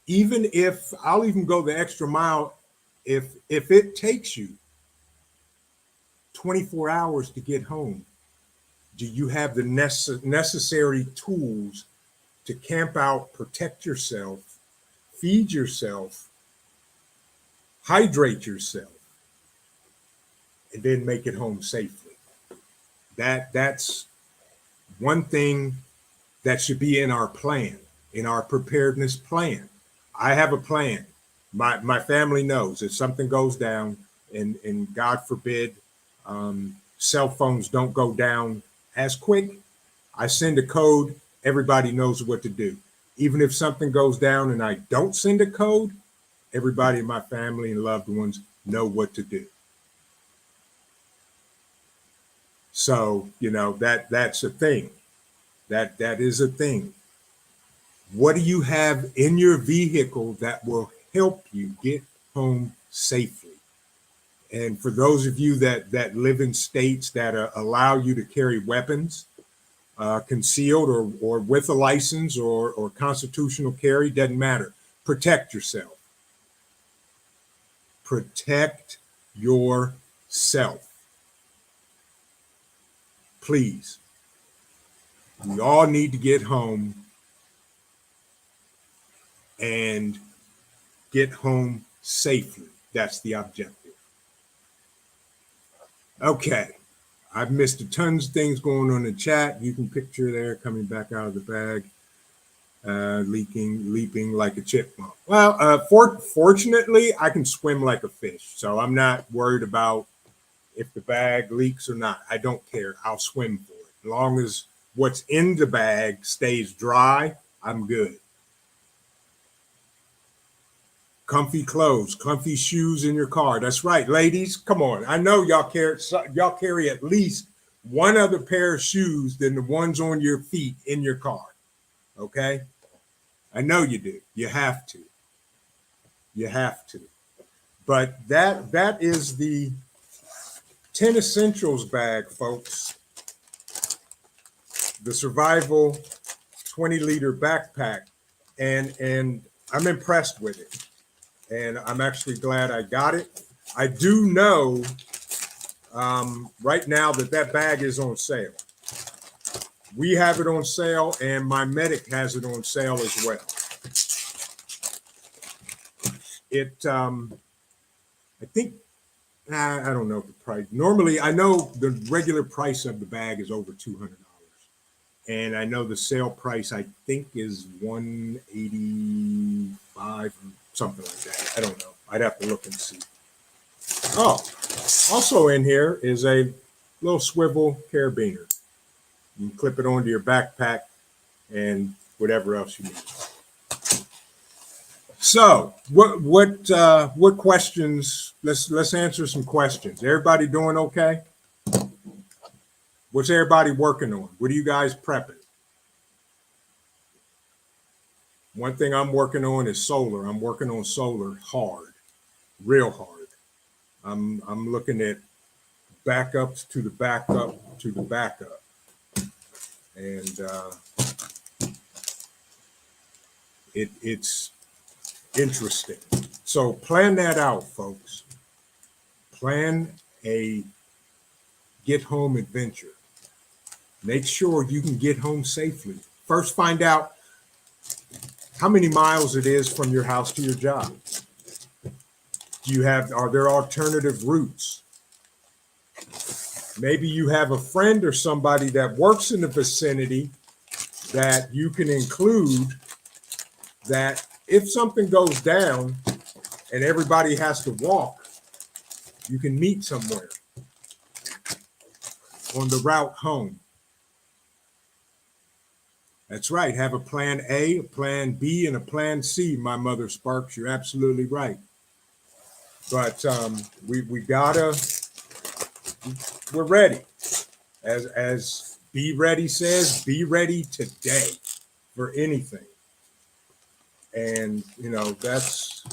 Even if I'll even go the extra mile, if it takes you 24 hours to get home, do you have the necessary tools to camp out, protect yourself, feed yourself, hydrate yourself, and then make it home safely? That's one thing that should be in our plan, in our preparedness plan. I have a plan. My family knows if something goes down, and God forbid, cell phones don't go down as quick, I send a code. Everybody knows what to do. Even if something goes down and I don't send a code, everybody in my family and loved ones know what to do. So, that's a thing. That is a thing. What do you have in your vehicle that will help you get home safely? And for those of you that live in states that allow you to carry weapons, concealed or with a license or constitutional carry, doesn't matter. Protect yourself. Protect yourself. Please. We all need to get home and get home safely. That's the objective. Okay. I've missed a tons of things going on in the chat. You can picture there coming back out of the bag, leaping like a chipmunk. Well, fortunately, I can swim like a fish, so I'm not worried about if the bag leaks or not. I don't care. I'll swim for it. As long as what's in the bag stays dry, I'm good. Comfy clothes, comfy shoes in your car. That's right, ladies. Come on. I know y'all carry at least one other pair of shoes than the ones on your feet in your car. Okay? I know you do. You have to. You have to. But that is the 10 essentials bag, folks. The survival 20-liter backpack. And I'm impressed with it. And I'm actually glad I got it. I do know right now that bag is on sale. We have it on sale, and Mimetic has it on sale as well. I think, I don't know the price. Normally, I know the regular price of the bag is over $200. And I know the sale price, I think, is $185 or something like that. I don't know. I'd have to look and see. Oh, also in here is a little swivel carabiner. You can clip it onto your backpack and whatever else you need. So, what questions? Let's answer some questions. Everybody doing okay? What's everybody working on? What are you guys prepping? One thing I'm working on is solar. I'm working on solar hard, real hard. I'm looking at backups to the backup to the backup. And it's interesting. So plan that out, folks. Plan a get home adventure. Make sure you can get home safely. First, find out how many miles it is from your house to your job. Are there alternative routes? Maybe you have a friend or somebody that works in the vicinity that you can include, that if something goes down and everybody has to walk, you can meet somewhere. on the route home. That's right. Have a plan A, a plan B, and a plan C, my mother Sparks. You're absolutely right. But we gotta, we're ready. As Be Ready says, be ready today for anything. And that's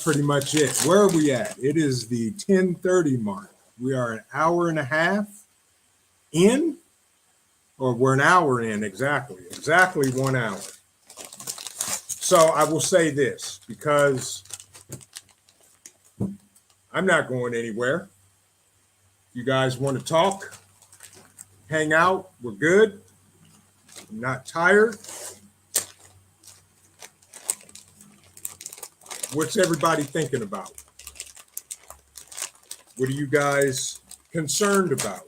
pretty much it. Where are we at? It is the 10:30 mark. We are an hour and a half in, or we're an hour in exactly 1 hour. So I will say this, because I'm not going anywhere. You guys want to talk, hang out, we're good. I'm not tired. What's everybody thinking about? What are you guys concerned about?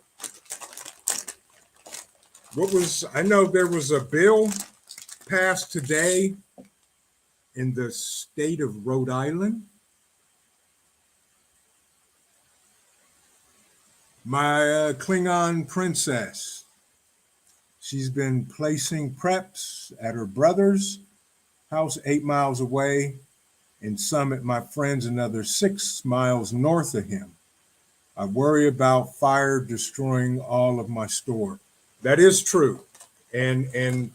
I know there was a bill passed today in the state of Rhode Island. My Klingon princess, she's been placing preps at her brother's house 8 miles away, and some at my friend's another 6 miles north of him. I worry about fire destroying all of my store. That is true. And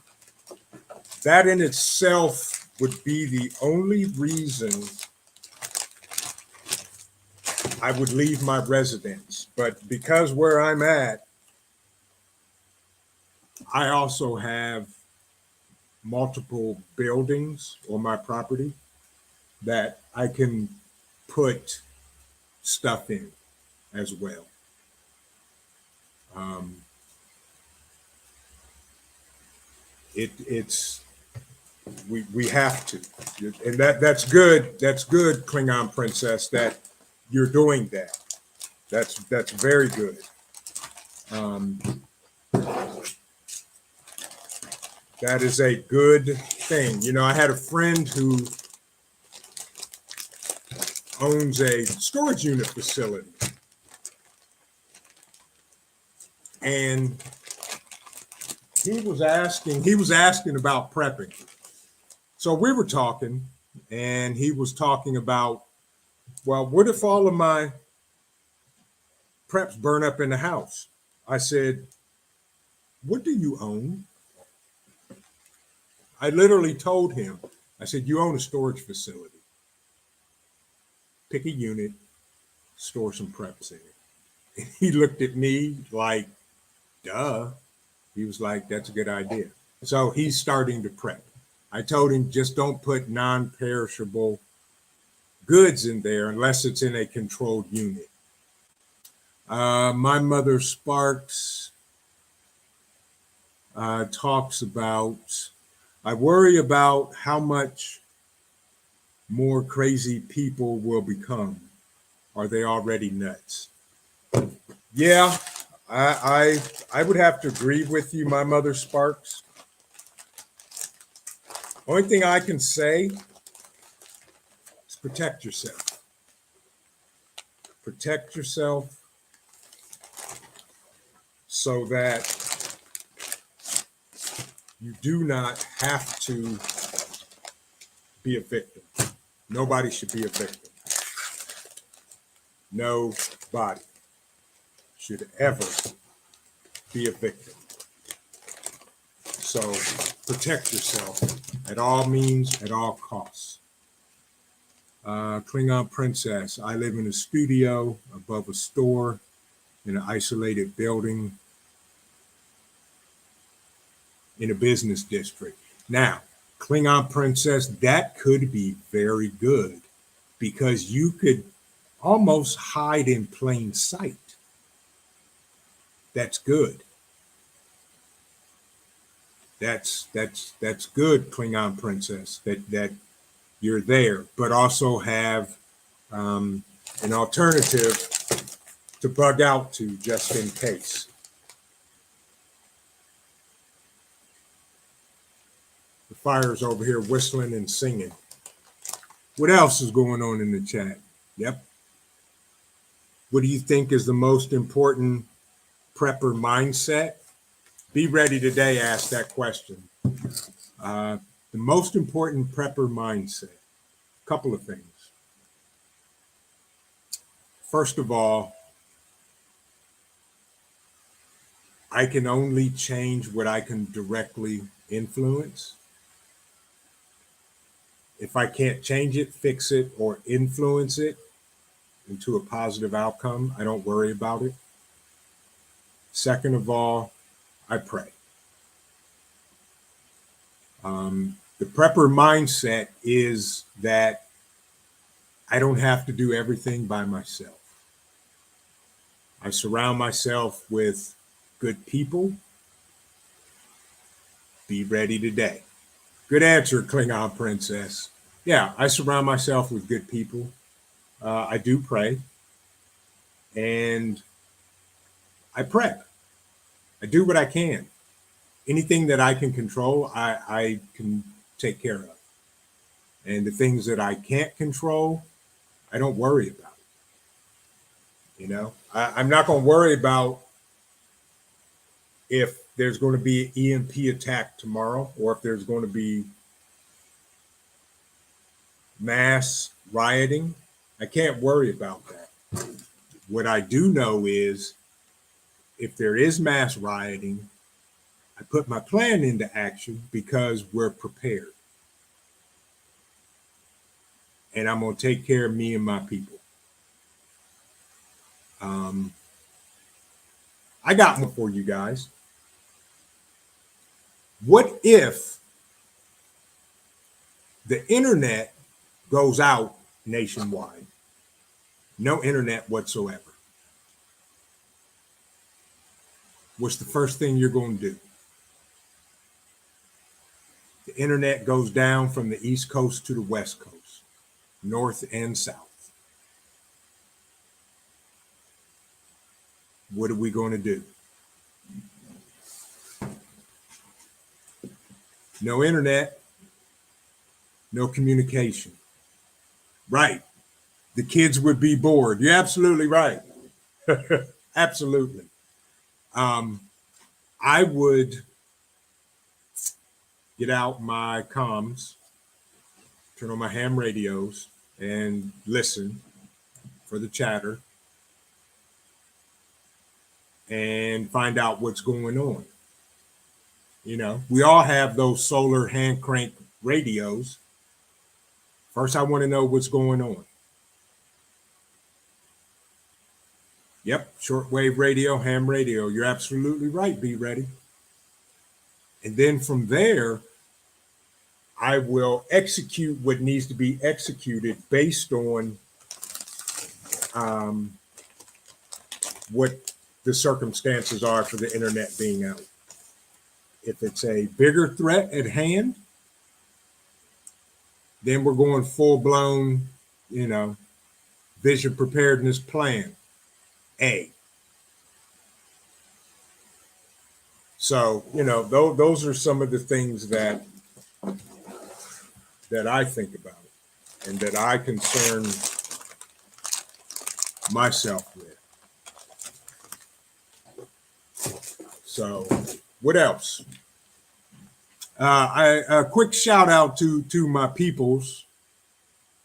that in itself would be the only reason I would leave my residence. But because where I'm at, I also have multiple buildings on my property that I can put stuff in as well. We have to, and that's good. That's good, Klingon princess, that you're doing that. That's very good. That is a good thing. I had a friend who owns a storage unit facility, and he was asking about prepping. So we were talking, and he was talking about, well, what if all of my preps burn up in the house? I said, what do you own? I literally told him, I said, you own a storage facility. Pick a unit, store some preps in it. And he looked at me like, duh. He was like, that's a good idea. So he's starting to prep. I told him, just don't put non-perishable goods in there unless it's in a controlled unit. My mother Sparks talks about, I worry about how much more crazy people will become. Are they already nuts? Yeah, I would have to agree with you, my mother Sparks. Only thing I can say is protect yourself. Protect yourself so that you do not have to be a victim. Nobody should be a victim. Nobody should ever be a victim. So protect yourself at all means, at all costs. Klingon princess, I live in a studio above a store in an isolated building in a business district. Now, Klingon princess, that could be very good because you could almost hide in plain sight. That's good. That's good, Klingon princess, that you're there, but also have an alternative to bug out to just in case. The fire's over here whistling and singing. What else is going on in the chat? Yep. What do you think is the most important prepper mindset? Be Ready Today asked that question. The most important prepper mindset, a couple of things. First of all, I can only change what I can directly influence. If I can't change it, fix it, or influence it into a positive outcome, I don't worry about it. Second of all, I pray. The prepper mindset is that I don't have to do everything by myself. I surround myself with good people. Be ready today. Good answer, Klingon Princess. Yeah, I surround myself with good people. I do pray. And I prep. I do what I can. Anything that I can control, I can take care of. And the things that I can't control, I don't worry about it. You know, I'm not going to worry about if there's going to be an EMP attack tomorrow or if there's going to be mass rioting. I can't worry about that. What I do know is if there is mass rioting, I put my plan into action because we're prepared. And I'm going to take care of me and my people. I got one for you guys. What if the internet goes out nationwide? No internet whatsoever. What's the first thing you're going to do? The internet goes down from the East Coast to the West Coast, North and South. What are we going to do? No internet, no communication. Right. The kids would be bored. You're absolutely right. Absolutely. I would get out my comms, turn on my ham radios, and listen for the chatter and find out what's going on. You know, we all have those solar hand crank radios. First, I want to know what's going on. Yep, shortwave radio, ham radio. You're absolutely right. Be ready. And then from there, I will execute what needs to be executed based on what the circumstances are for the internet being out. If it's a bigger threat at hand, then we're going full blown, you know, vision preparedness plan A. So, you know, those are some of the things that I think about and that I concern myself with. So, what else? A quick shout out to my peoples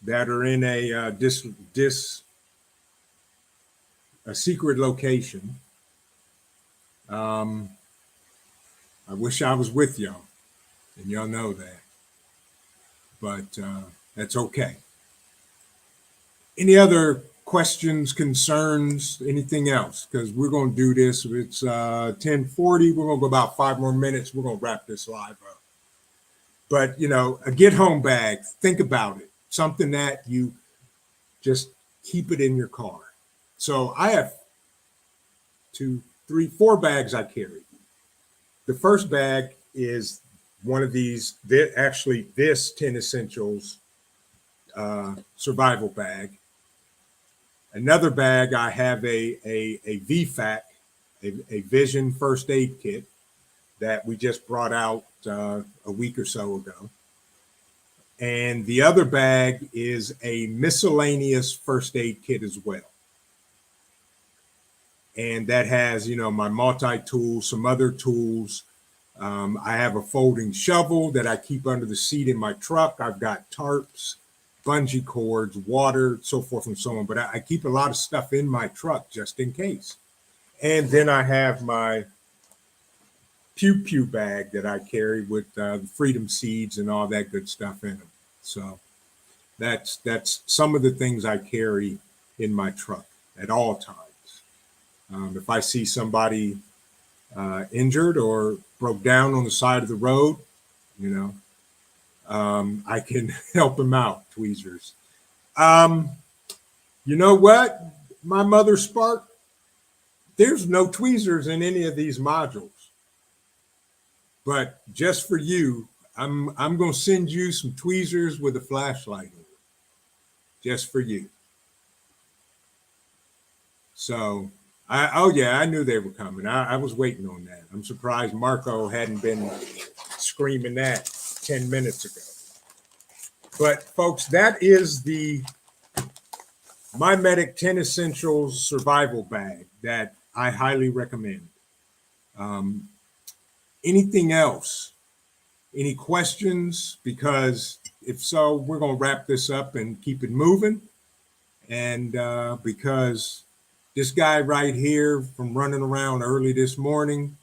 that are in a secret location. I wish I was with y'all, and y'all know that. But that's okay. Any other questions, concerns, anything else? Because we're going to do this. It's 10:40. We're going to go about 5 more minutes. We're going to wrap this live up. But, you know, a get home bag, think about it. Something that you just keep it in your car. So I have 2, 3, 4 bags I carry. The first bag is one of these, this 10 Essentials survival bag. Another bag, I have a VFAC, a Vision First Aid Kit that we just brought out a week or so ago. And the other bag is a miscellaneous first aid kit as well. And that has, my multi-tool, some other tools. I have a folding shovel that I keep under the seat in my truck. I've got tarps, bungee cords, water, so forth and so on. But I keep a lot of stuff in my truck just in case. And then I have my pew pew bag that I carry with the freedom seeds and all that good stuff in them. So that's some of the things I carry in my truck at all times. If I see somebody injured or broke down on the side of the road, I can help them out. Tweezers. You know what? My mother Spark, there's no tweezers in any of these modules. But just for you, I'm going to send you some tweezers with a flashlight in it. Just for you. So, I knew they were coming. I was waiting on that. I'm surprised Marco hadn't been screaming that 10 minutes ago. But folks, that is the Mimetic 10 Essentials Survival Bag that I highly recommend. Anything else? Any questions? Because if so, we're going to wrap this up and keep it moving. And because this guy right here from running around early this morning,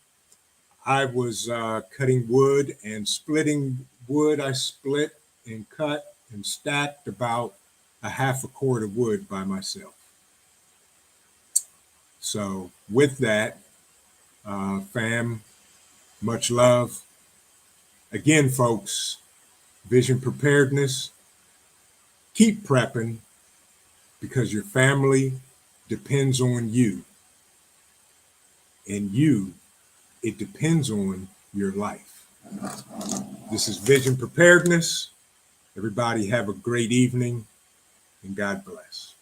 I was cutting wood and splitting wood. I split and cut and stacked about a half a cord of wood by myself. So with that, fam, much love. Again, folks, vision preparedness. Keep prepping because your family depends on you. And it depends on your life. This is Vision Preparedness. Everybody have a great evening and God bless.